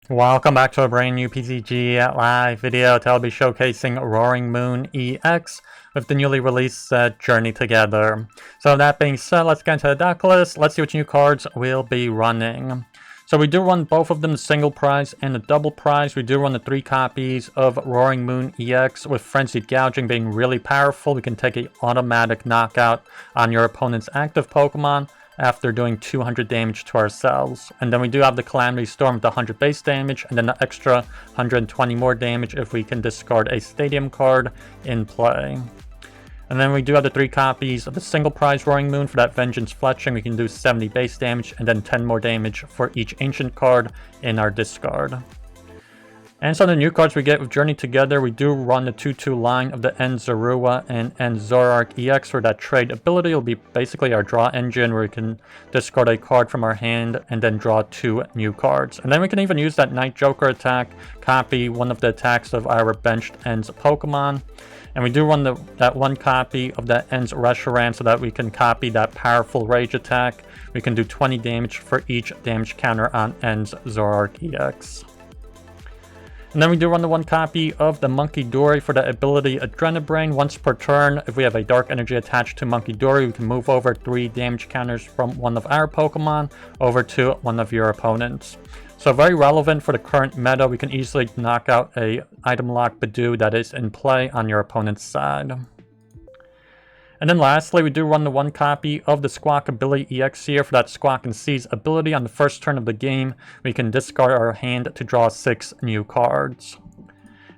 Welcome back to a brand new PTCG live video. Today I'll be showcasing Roaring Moon EX with the newly released set Journey Together. So that being said, let's get into the deck list. Let's see which new cards we'll be running. So we do run both of them, the single prize and the double prize. We do run the 3 copies of Roaring Moon EX, with Frenzied Gouging being really powerful. We can take an automatic knockout on your opponent's active Pokemon after doing 200 damage to ourselves. And then we do have the Calamity Storm with the 100 base damage, and then the extra 120 more damage if we can discard a Stadium card in play. And then we do have the 3 copies of the single prize Roaring Moon for that Vengeance Fletching. We can do 70 base damage and then 10 more damage for each Ancient card in our discard. And so the new cards we get with Journey Together, we do run the 2-2 line of the End Zorua and End Zoroark EX for that trade ability. It'll be basically our draw engine where we can discard a card from our hand and then draw 2 new cards. And then we can even use that Night Joker attack, copy one of the attacks of our benched End's Pokemon. And we do run that 1 copy of that End's Reshiram so that we can copy that powerful Rage attack. We can do 20 damage for each damage counter on End's Zoroark EX. And then we do run the 1 copy of the Munkidori for the ability Adrenabrain. Once per turn, if we have a Dark Energy attached to Munkidori, we can move over 3 damage counters from one of our Pokemon over to one of your opponents. So very relevant for the current meta. We can easily knock out a item lock Badoo that is in play on your opponent's side. And then lastly, we do run the 1 copy of the Squawkabilly EX here for that Squawk and Seize ability. On the first turn of the game, we can discard our hand to draw 6 new cards.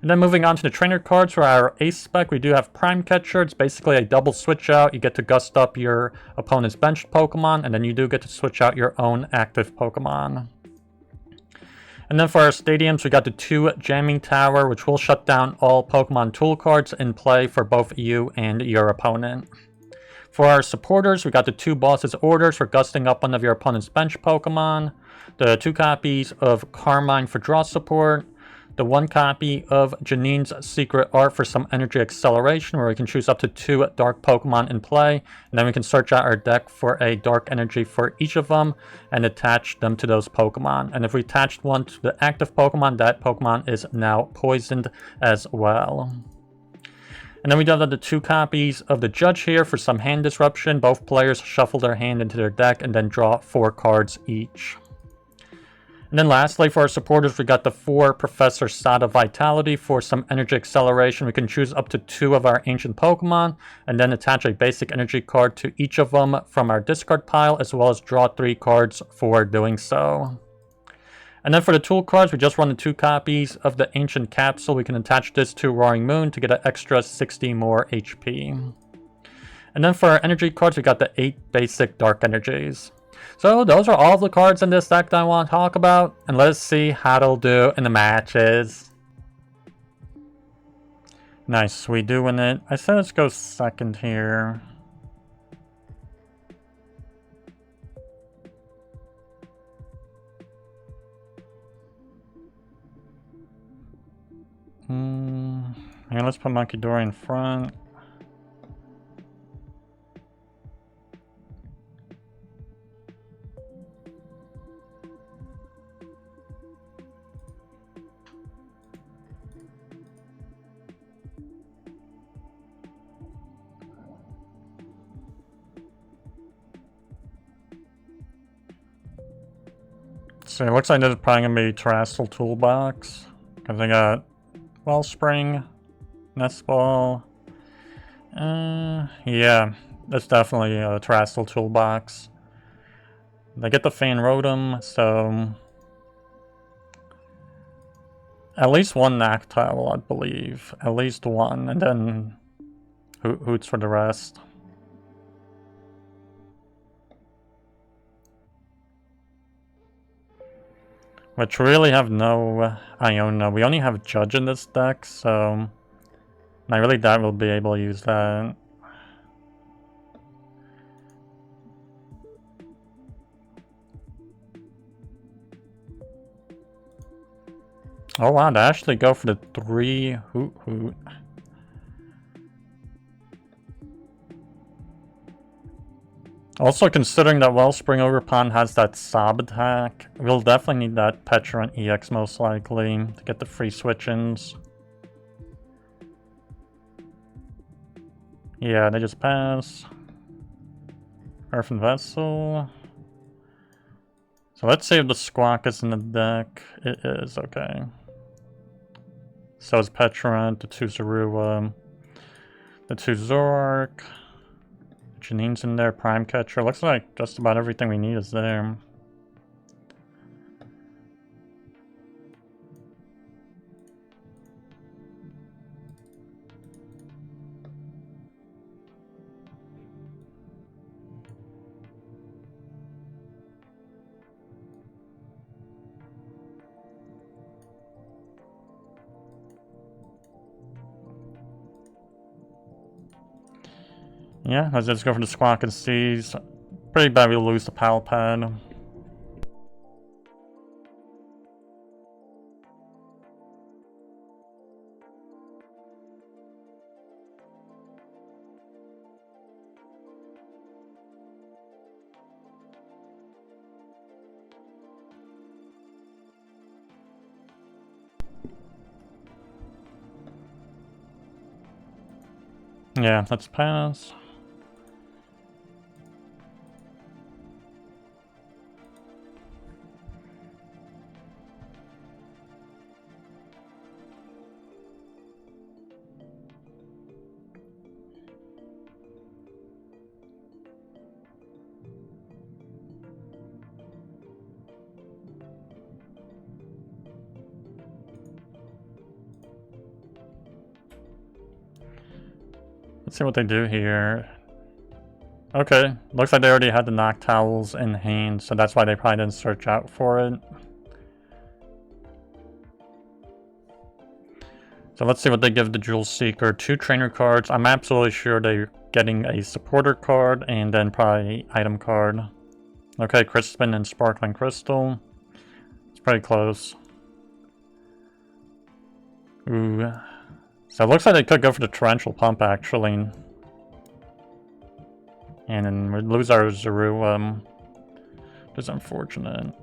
And then moving on to the trainer cards for our ace spec, we do have Prime Catcher. It's basically a double switch out. You get to gust up your opponent's benched Pokemon, and then you do get to switch out your own active Pokemon. And then for our stadiums, we got the 2 Jamming Tower, which will shut down all Pokemon tool cards in play for both you and your opponent. For our supporters, we got the 2 Boss's Orders for gusting up one of your opponent's bench Pokemon, the 2 copies of Carmine for draw support, the 1 copy of Janine's Secret Art for some energy acceleration, where we can choose up to 2 dark Pokemon in play, and then we can search out our deck for a dark energy for each of them and attach them to those Pokemon. And if we attached one to the active Pokemon, that Pokemon is now poisoned as well. And then we do have the 2 copies of the Judge here for some hand disruption. Both players shuffle their hand into their deck and then draw 4 cards each. And then lastly, for our supporters, we got the 4 Professor Sada Vitality for some energy acceleration. We can choose up to 2 of our ancient Pokemon and then attach a basic energy card to each of them from our discard pile, as well as draw 3 cards for doing so. And then for the tool cards, we just run the 2 copies of the ancient Capsule. We can attach this to Roaring Moon to get an extra 60 more HP. And then for our energy cards, we got the 8 basic dark energies. So those are all the cards in this deck that I want to talk about, and let's see how it'll do in the matches. Nice, we do win it. I said let's go second here. Yeah, let's put Munkidori in front. So it looks like this is probably going to be Terrestrial Toolbox, because I got Wellspring, Nest Ball. Yeah, that's definitely a Terrestrial Toolbox. They get the Fan Rotom, so at least 1 Nactile, I believe. At least 1, and then Hoots for the rest. Which really have no Iona. We only have Judge in this deck, so I really doubt we'll be able to use that. Oh wow, they actually go for the 3 Hoot. Also, considering that Wellspring Overpond has that Sob attack, we'll definitely need that Pecharunt EX most likely to get the free switch-ins. Yeah, they just pass. Earthen Vessel. So let's see if the Squawk is in the deck. It is, okay. So is Pecharunt, the 2 Zorua, the 2 Zoroark. Janine's in there, Prime Catcher. Looks like just about everything we need is there. Yeah, let's just go for the Squawk and Seize. Pretty bad we'll lose the Pal Pad. Yeah, let's pass. Let's see what they do here. Okay, looks like they already had the Noctowls in hand, so that's why they probably didn't search out for it. So let's see what they give the Jewel Seeker. 2 trainer cards. I'm absolutely sure they're getting a supporter card and then probably item card. Okay, Crispin and Sparkling Crystal. It's pretty close. Ooh. So it looks like they could go for the Torrential Pump actually. And then we lose our Zorua. That's unfortunate.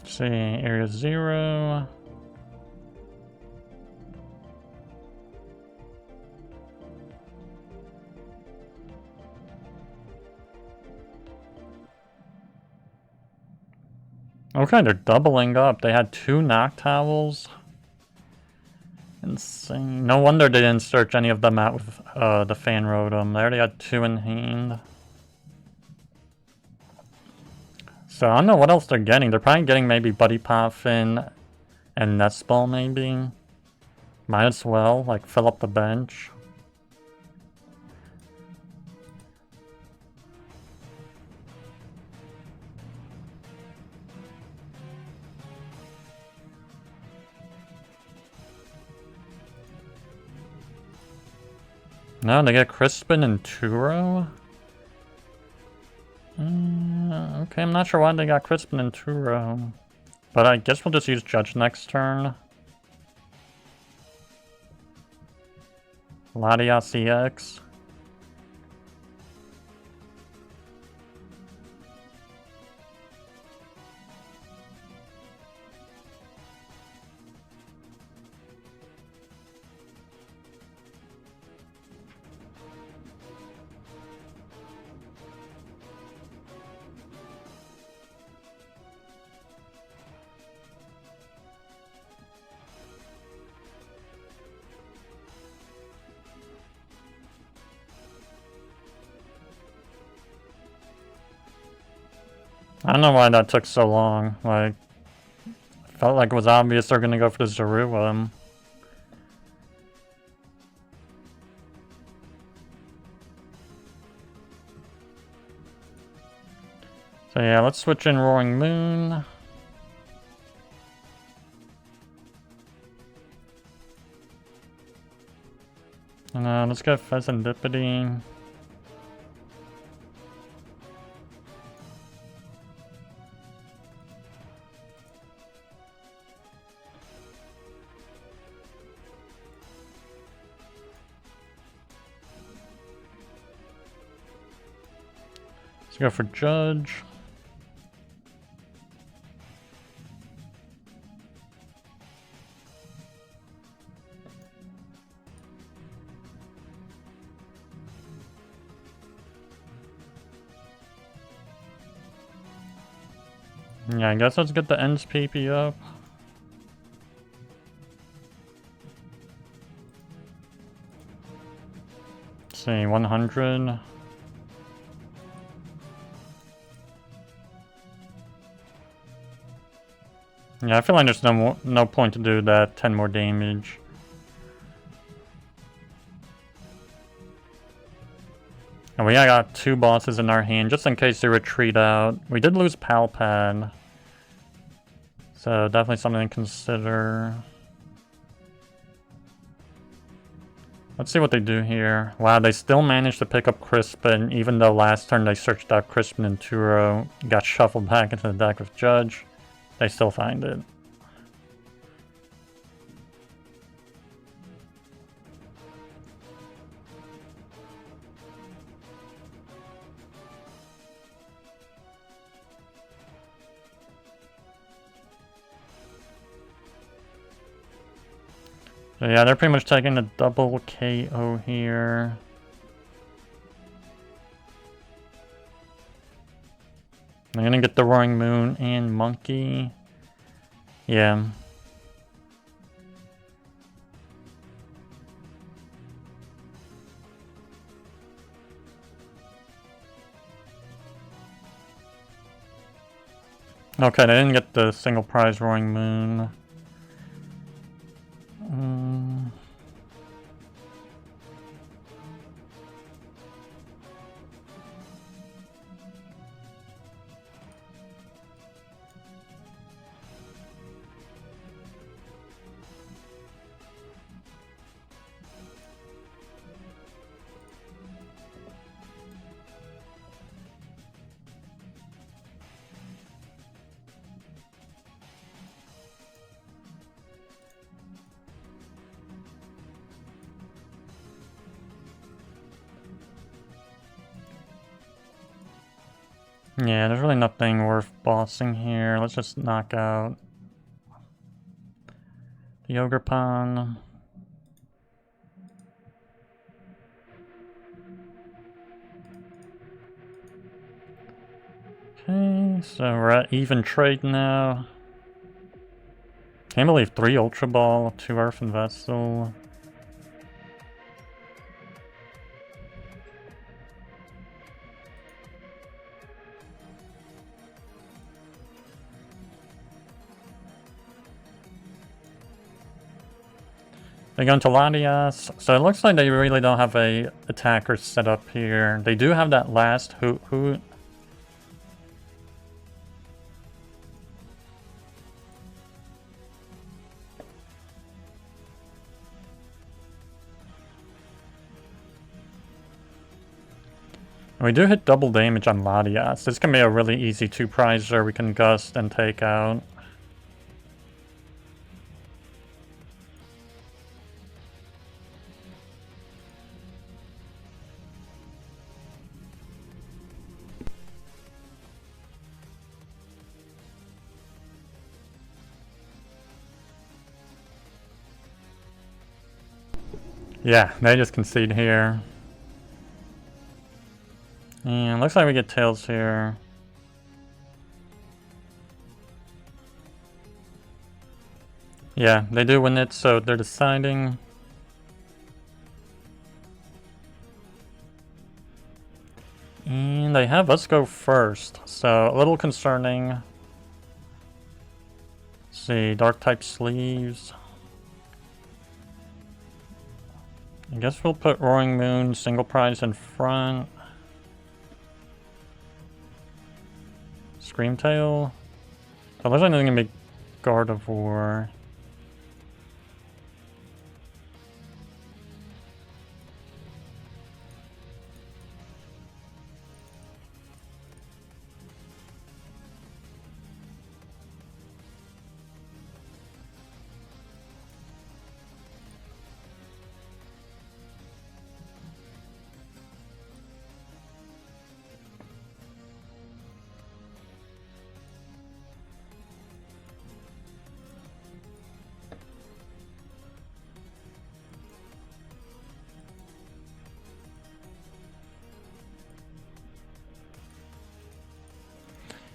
See, area 0. Okay, they're doubling up. They had 2 Noctowls. Insane. No wonder they didn't search any of them out with the Fan Rotom. They already had 2 in hand. So I don't know what else they're getting. They're probably getting maybe Buddy Poffin and Nest Ball maybe. Might as well, like, fill up the bench. No, they get Crispin and Turo? Okay, I'm not sure why they got Crispin and Turo. But I guess we'll just use Judge next turn. Latias EX. I don't know why that took so long. Like, felt like it was obvious they're gonna go for the Zorua. So So yeah, let's switch in Roaring Moon. And let's go Fezandipiti. Let's go for Judge. Yeah, I guess let's get the ends PP up. Let's see, 100. Yeah, I feel like there's no point to do that. 10 more damage. And we got 2 bosses in our hand, just in case they retreat out. We did lose Pal Pad, so definitely something to consider. Let's see what they do here. Wow, they still managed to pick up Crispin, even though last turn they searched out Crispin and Turo, got shuffled back into the deck with Judge. They still find it. So yeah, they're pretty much taking a double KO here. They're gonna get the Roaring Moon and Monkey. Yeah. Okay, they didn't get the single prize Roaring Moon. Yeah, there's really nothing worth bossing here. Let's just knock out the Ogerpon. Okay, so we're at even trade now. Can't believe 3 Ultra Ball, 2 Earthen Vessel. They go into Latias, so it looks like they really don't have a attacker set up here. They do have that last Hoot. We do hit double damage on Latias. This can be a really easy 2-prizer we can gust and take out. Yeah, they just concede here. And looks like we get Tails here. Yeah, they do win it, so they're deciding. And they have us go first, so a little concerning. Let's see, Dark type sleeves. I guess we'll put Roaring Moon single prize in front. Screamtail. So it looks like they're gonna be Gardevoir.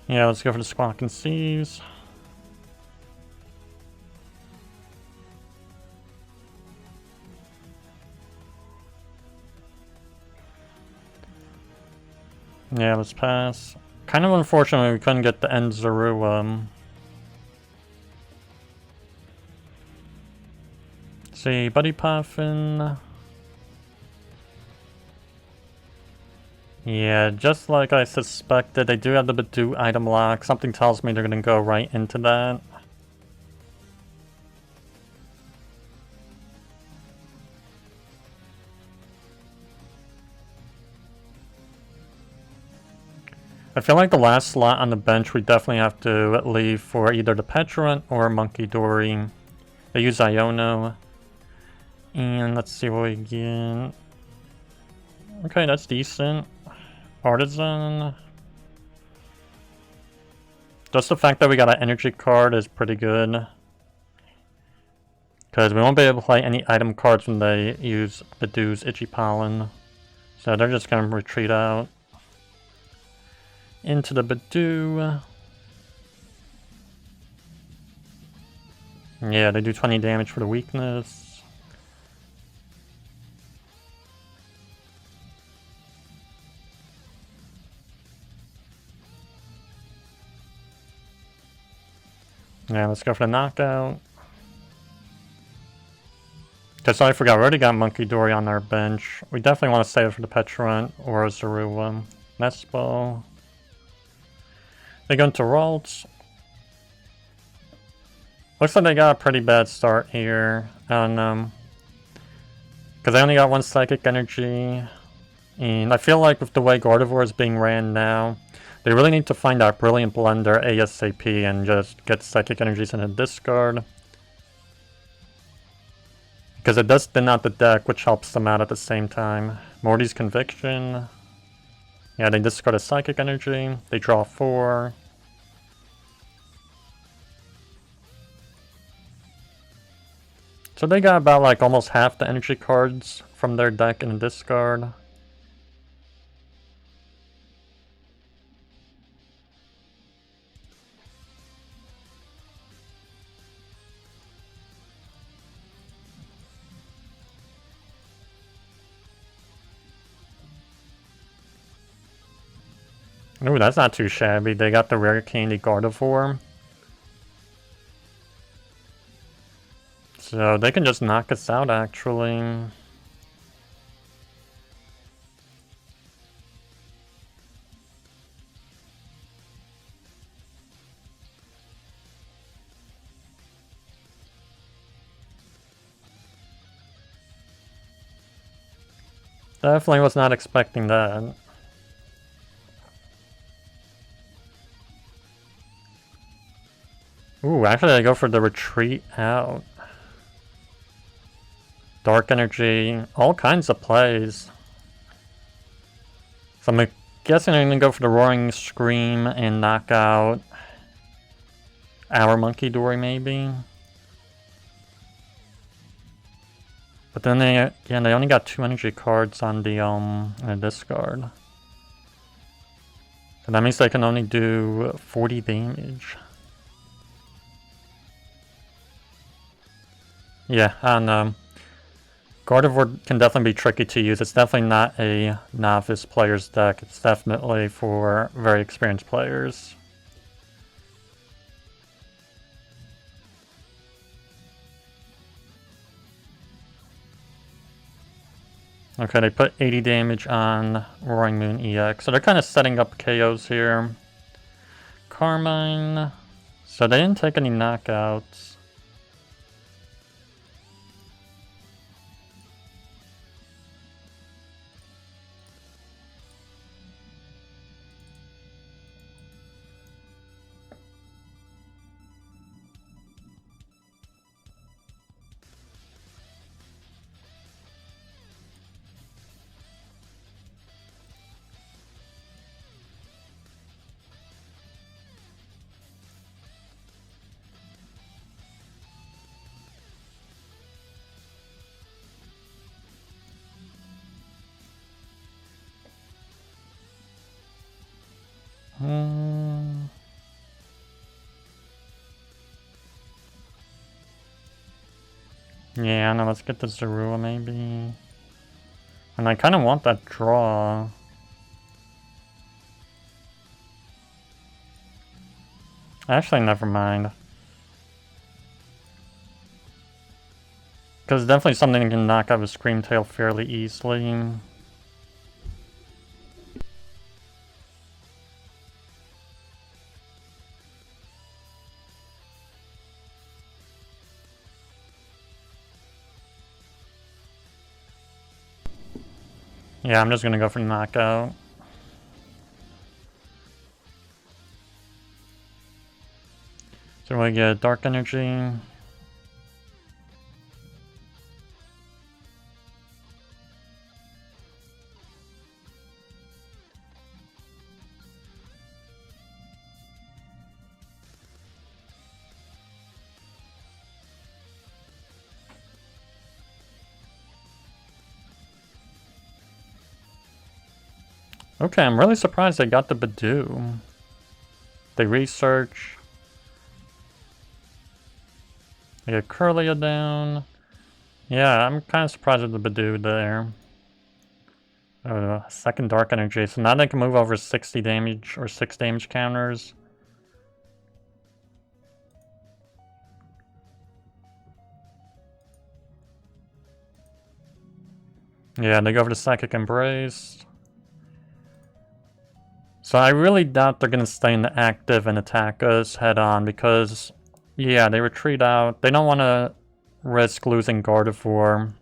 Yeah, let's go for the Squawk and Seas. Yeah, let's pass. Kind of unfortunately we couldn't get the end Zorua. See, Buddy Puffin. Yeah, just like I suspected, they do have the Badoo item lock. Something tells me they're gonna go right into that. I feel like the last slot on the bench we definitely have to leave for either the Pecharunt or Munkidori. They use Iono. And let's see what we get. Okay, that's decent. Artisan. Just the fact that we got an energy card is pretty good. Because we won't be able to play any item cards when they use Badoo's Itchy Pollen. So they're just going to retreat out. Into the Badoo. Yeah, they do 20 damage for the weakness. Yeah, let's go for the knockout. Because I forgot, we already got Munkidori on our bench. We definitely want to save it for the Pecharunt or Zorua. Nest Ball. They go into Ralts. Looks like they got a pretty bad start here. I don't know. Because they only got one Psychic Energy. And I feel like with the way Gardevoir is being ran now, they really need to find that Brilliant Blender ASAP and just get Psychic Energies in a discard. Because it does thin out the deck, which helps them out at the same time. Morty's Conviction. Yeah, they discard a Psychic Energy. They draw 4. So they got about like almost half the energy cards from their deck in a discard. Ooh, that's not too shabby. They got the Rare Candy Gardevoir. So they can just knock us out, actually. Definitely was not expecting that. Ooh, actually I go for the retreat out. Dark Energy, all kinds of plays. So I'm guessing I'm gonna go for the Roaring Scream and knock out our Munkidori maybe. But then they only got 2 energy cards on the discard. So that means they can only do 40 damage. Yeah, I don't know. Gardevoir can definitely be tricky to use. It's definitely not a novice player's deck. It's definitely for very experienced players. Okay, they put 80 damage on Roaring Moon EX. So they're kind of setting up KOs here. Carmine. So they didn't take any knockouts. Yeah, no, let's get the Zorua maybe. And I kind of want that draw. Actually, never mind. Because definitely something that can knock out a Screamtail fairly easily. Yeah, I'm just gonna go for knockout. So we get Dark Energy. Okay, I'm really surprised they got the Badoo. They research. They get Curlia down. Yeah, I'm kind of surprised with the Badoo there. Second Dark Energy, so now they can move over 60 damage or 6 damage counters. Yeah, they go over to Psychic Embrace. So I really doubt they're going to stay in the active and attack us head on because, yeah, they retreat out. They don't want to risk losing Gardevoir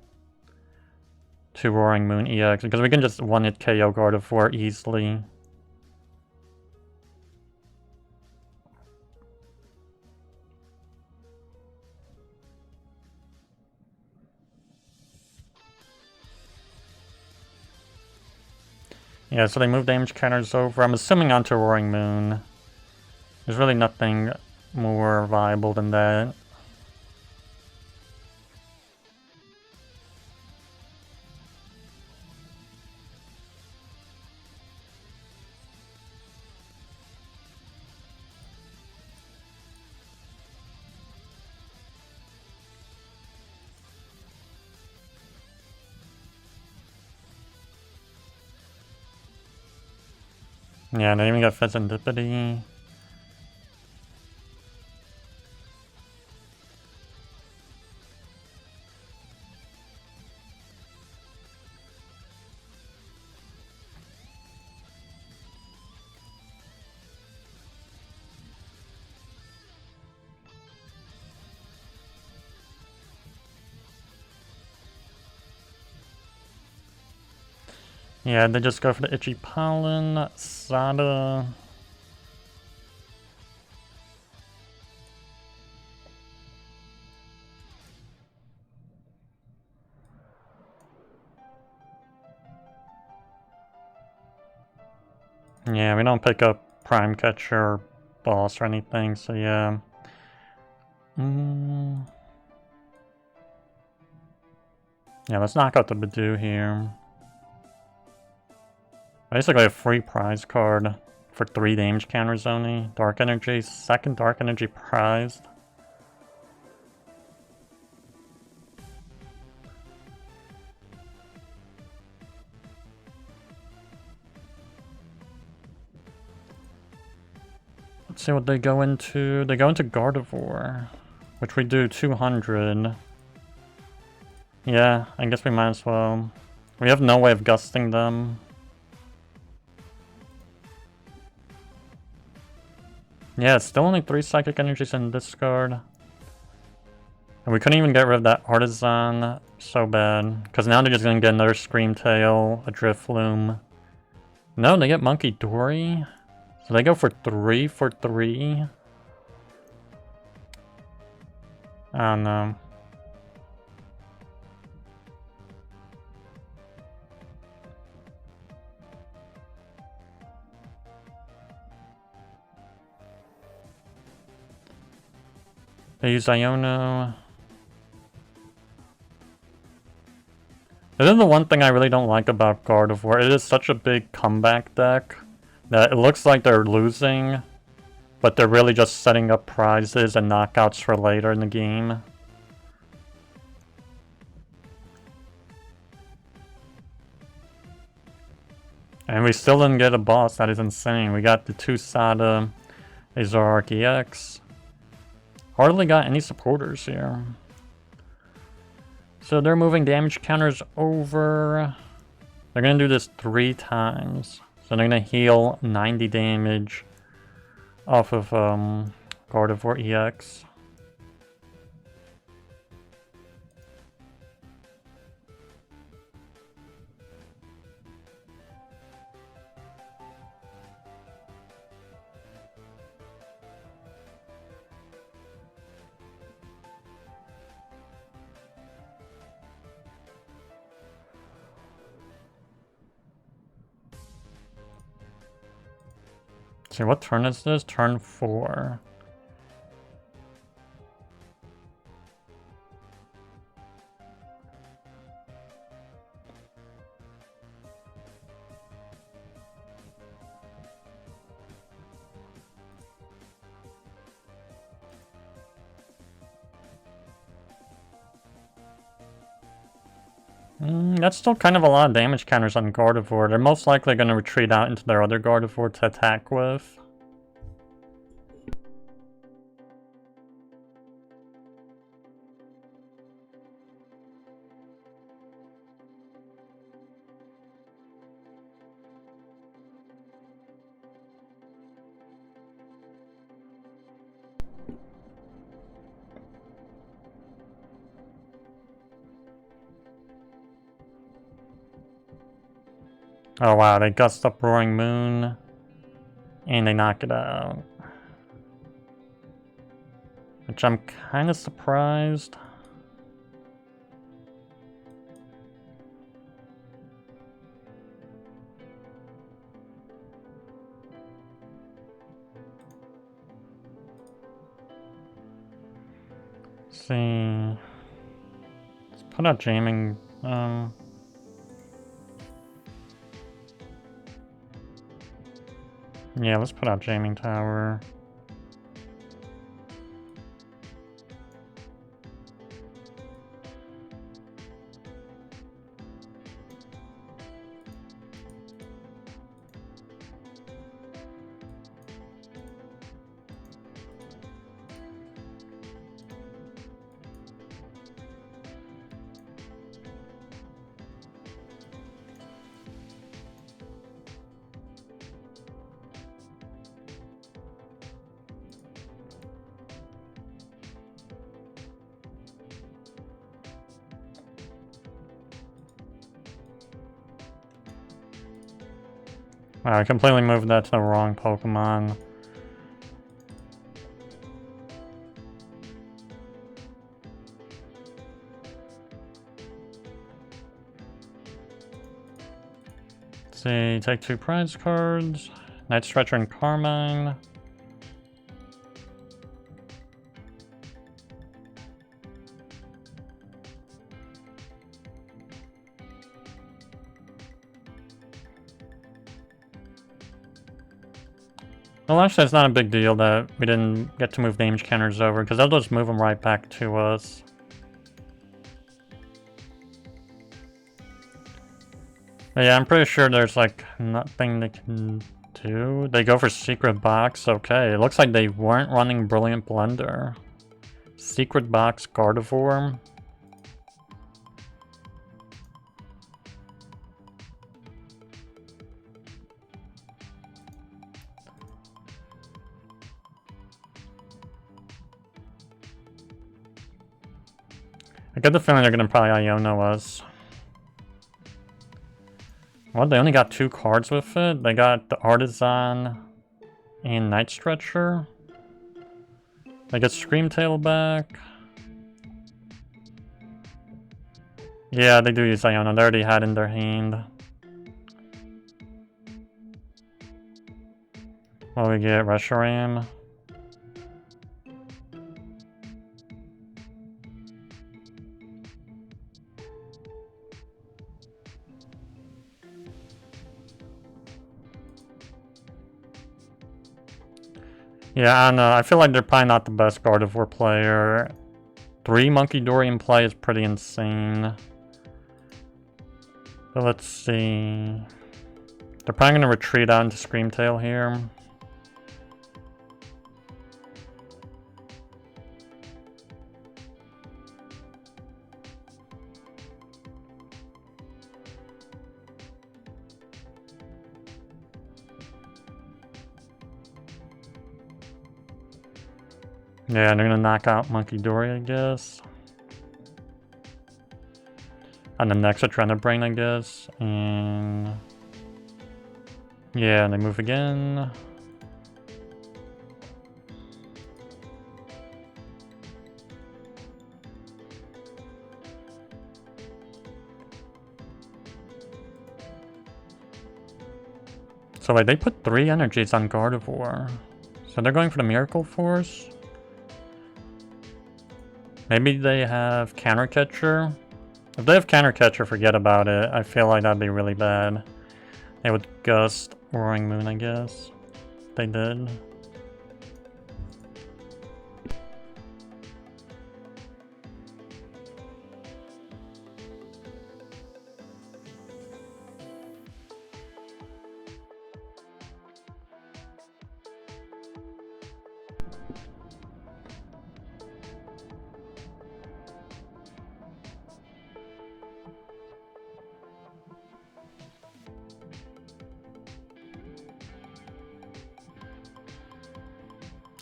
to Roaring Moon EX because we can just one-hit KO Gardevoir easily. Yeah, so they move damage counters over. I'm assuming onto Roaring Moon. There's really nothing more viable than that. Yeah, they even got Fezandipiti. Yeah, they just go for the Itchy Pollen, Sada. Yeah, we don't pick up Prime Catcher or Boss or anything, so yeah. Yeah, let's knock out the Badoo here. Basically a free prize card for 3 damage counters only. Dark Energy, second Dark Energy prized. Let's see what they go into. They go into Gardevoir, which we do 200. Yeah, I guess we might as well. We have no way of gusting them. Yeah, still only 3 Psychic Energies in discard. And we couldn't even get rid of that Artisan. So bad. Because now they're just going to get another Screamtail, a Drifloom. No, they get Munkidori. So they go for 3 for 3. I don't know. They use Iono. This is the one thing I really don't like about Gardevoir. It is such a big comeback deck that it looks like they're losing, but they're really just setting up prizes and knockouts for later in the game. And we still didn't get a boss. That is insane. We got the 2 Sada, a Zoroark EX. Hardly got any supporters here. So they're moving damage counters over. They're going to do this 3 times. So they're going to heal 90 damage off of Gardevoir EX. See, what turn is this? Turn 4. That's still kind of a lot of damage counters on Gardevoir. They're most likely going to retreat out into their other Gardevoir to attack with. Oh wow, they gust up Roaring Moon, and they knock it out. Which I'm kind of surprised. Let's see. Let's put out Jamming. Yeah, let's put out Jamming Tower. Wow, I completely moved that to the wrong Pokemon. Let's see, take 2 prize cards. Night Stretcher and Carmine. Well, actually, it's not a big deal that we didn't get to move damage counters over, because they'll just move them right back to us. But yeah, I'm pretty sure there's like nothing they can do. They go for Secret Box. Okay, it looks like they weren't running Brilliant Blender. Secret Box Gardevoir. I get the feeling they're gonna probably Iono us. Well, they only got 2 cards with it. They got the Artisan and Night Stretcher. They get Screamtail back. Yeah, they do use Iono. They already had in their hand. Well, we get Reshiram. Yeah, I don't know. I feel like they're probably not the best Gardevoir player. 3 Munkidori in play is pretty insane. But let's see. They're probably going to retreat out into Screamtail here. Yeah, they're gonna knock out Munkidori, I guess. And the next Adrena Brain, I guess. And yeah, and they move again. So like they put 3 energies on Gardevoir. So they're going for the Miracle Force. Maybe they have Counter Catcher. If they have Counter Catcher, forget about it. I feel like that'd be really bad. They would Gust Roaring Moon, I guess. They did.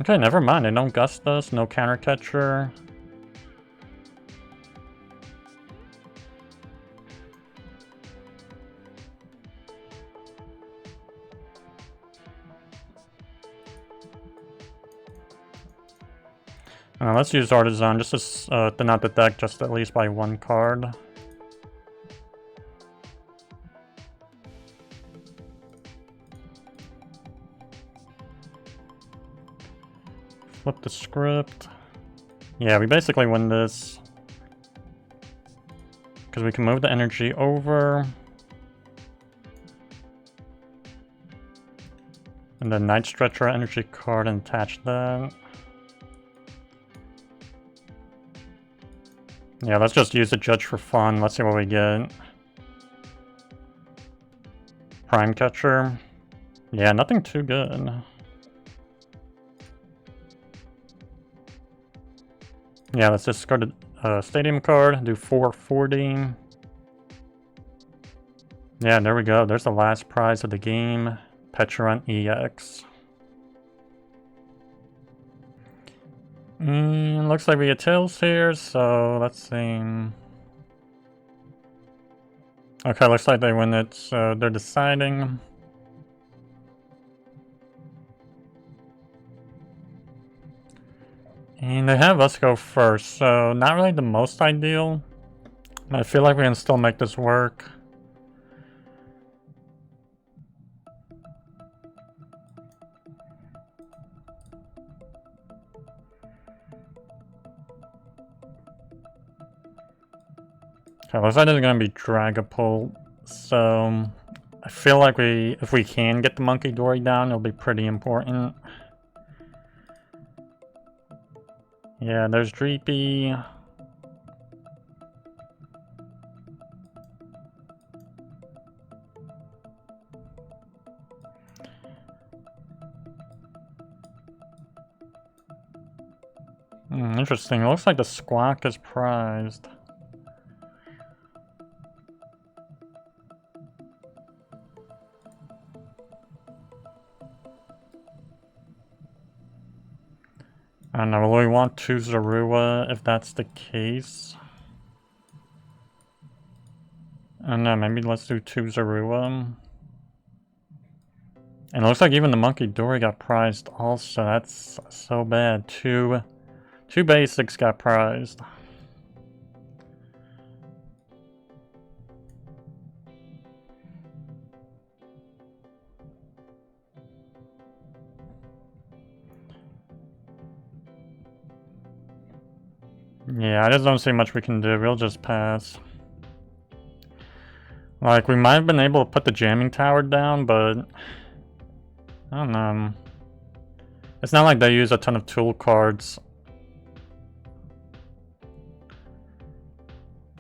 Okay, never mind. They don't Gust us. No Counter Catcher. Let's use Artisan just to thin out the deck just at least by 1 card. Flip the script. Yeah, we basically win this. Because we can move the energy over. And then Night Stretcher energy card and attach that. Yeah, let's just use the Judge for fun. Let's see what we get. Prime Catcher. Yeah, nothing too good. Yeah, let's discard a Stadium card, do 440. Yeah, there we go. There's the last prize of the game. Pecharunt EX. Looks like we get Tails here, so let's see. Okay, looks like they win it, so they're deciding. And they have us go first, so not really the most ideal. I feel like we can still make this work. Okay, looks like there's gonna be Dragapult, so I feel like if we can get the Munkidori down, it'll be pretty important. Yeah, there's Dreepy. Interesting. It looks like the Squawk is prized. I don't know, will we want 2 Zorua if that's the case? I don't know, maybe let's do 2 Zorua. And it looks like even the Munkidori got prized also. That's so bad. Two basics got prized. Yeah, I just don't see much we can do. We'll just pass. Like, we might have been able to put the Jamming Tower down, but I don't know. It's not like they use a ton of tool cards.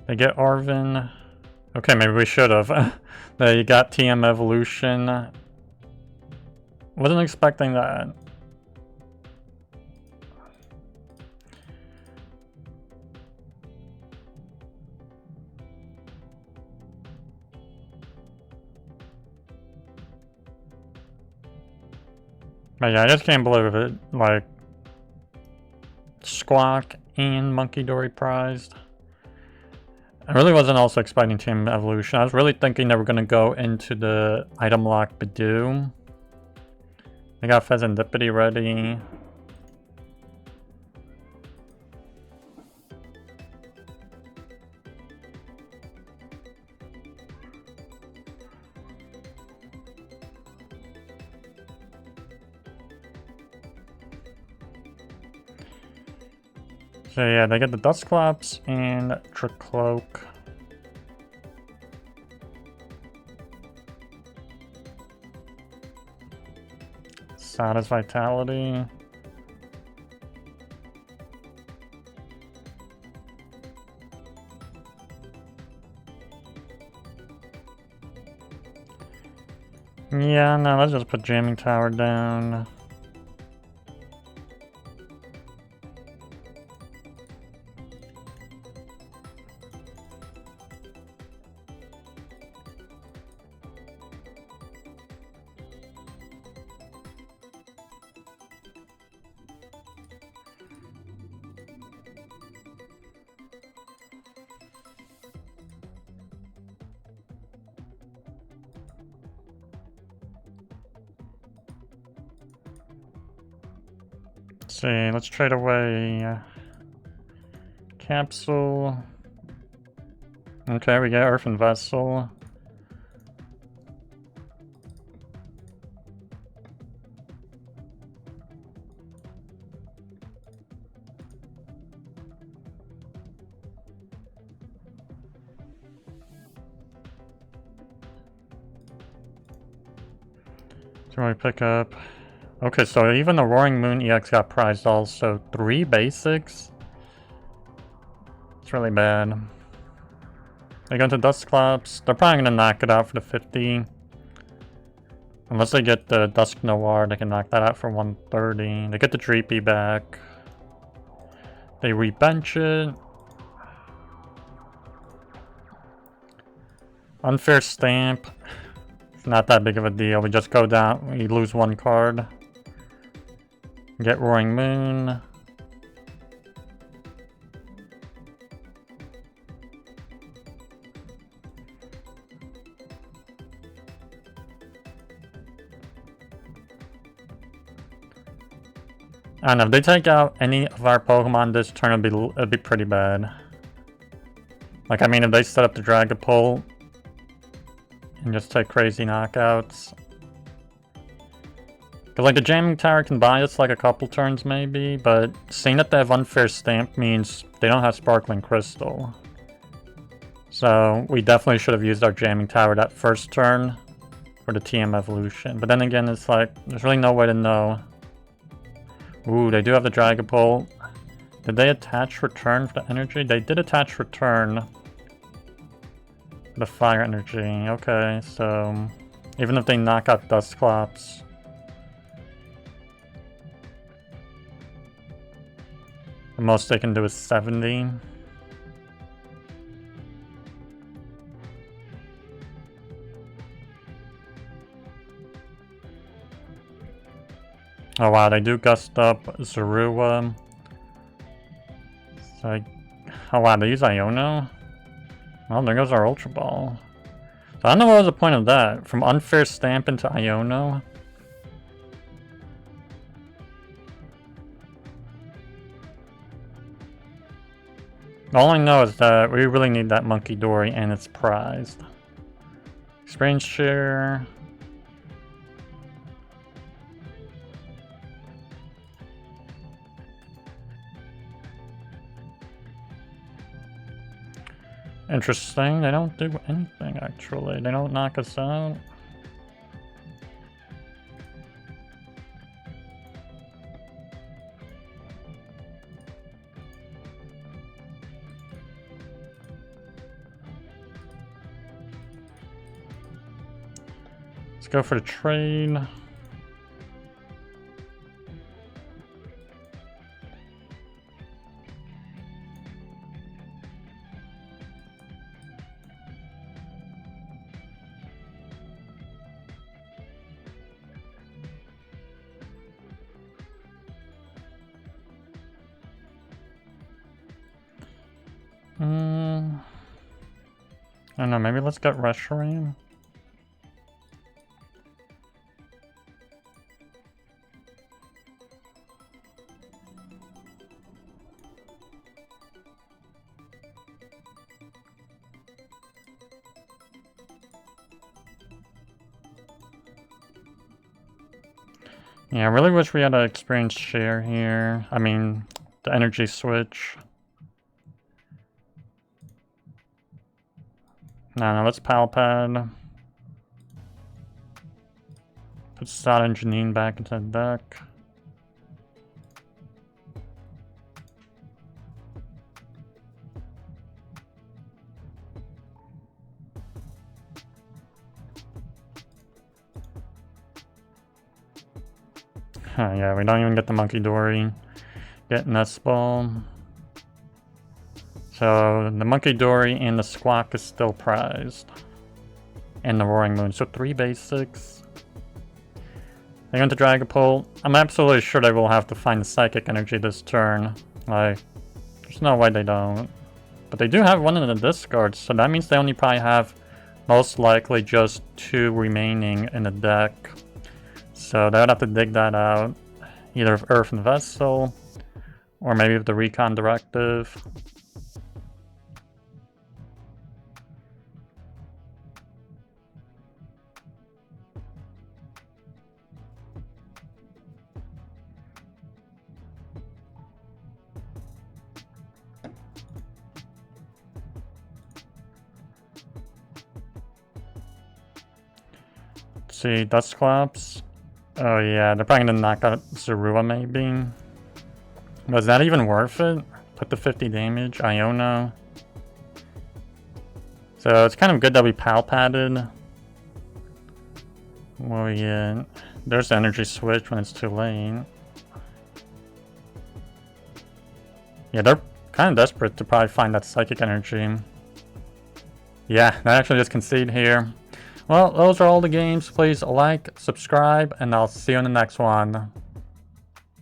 They get Arven. Okay, maybe we should have. They got TM Evolution. Wasn't expecting that. But yeah, I just can't believe it. Like, Squawk and Munkidori prized. I really wasn't also expecting Team Evolution. I was really thinking they were going to go into the item lock Bidoo. They got Fezandipiti ready. So yeah, they get the Dusclops and Tricloak. Sada's Vitality. Yeah, no, let's just put Jamming Tower down. Let's see, let's trade away Capsule. Okay, we get Earthen Vessel. So we pick up. Okay, so even the Roaring Moon EX got prized also. 3 basics? It's really bad. They go into Dusclops. They're probably gonna knock it out for the 50. Unless they get the Dusk Noir, they can knock that out for 130. They get the Dreepy back. They rebench it. Unfair Stamp. It's not that big of a deal. We just go down, we lose 1 card. Get Roaring Moon. I don't know, if they take out any of our Pokemon this turn, it'd be pretty bad. Like, I mean, if they set up the Dragapult and just take crazy knockouts. Because, like, the Jamming Tower can buy us, like, a couple turns, maybe, but seeing that they have Unfair Stamp means they don't have Sparkling Crystal. So, we definitely should have used our Jamming Tower that first turn for the TM Evolution. But then again, it's like, there's really no way to know. Ooh, they do have the Dragapult. Did they attach Return for the energy? They did attach Return. The Fire Energy. Okay, so even if they knock out Dusclops. The most they can do is 70. Oh wow, they do gust up Zorua. So oh wow, they use Iono? Well, there goes our Ultra Ball. So I don't know what was the point of that. From Unfair Stamp into Iono. All I know is that we really need that Munkidori and it's prized. Experience share. Interesting, they don't do anything actually. They don't knock us out. Let's go for the trade. I don't know, maybe let's get Reshiram. Yeah, I really wish we had an experience share here. I mean, the energy switch. No, let's Pal Pad. Put Sada and Janine back into the deck. Yeah, we don't even get the Munkidori. Get Nest Ball. So the Munkidori and the Squawk is still prized. And the Roaring Moon. So 3 basics. They go into Dragapult. I'm absolutely sure they will have to find the Psychic Energy this turn. Like, there's no way they don't. But they do have one in the discard, so that means they only probably have most likely just 2 remaining in the deck. So they would have to dig that out. Either with Earthen Vessel, or maybe with the Recon Directive. Let's see, Dusclops. Oh yeah, they're probably gonna knock out Zorua maybe. Was that even worth it? Put the 50 damage, Iono. So it's kind of good that we Pal Padded. Well, yeah, there's the energy switch when it's too late. Yeah, they're kind of desperate to probably find that psychic energy. Yeah, they actually just concede here. Well, those are all the games. Please like, subscribe, and I'll see you in the next one.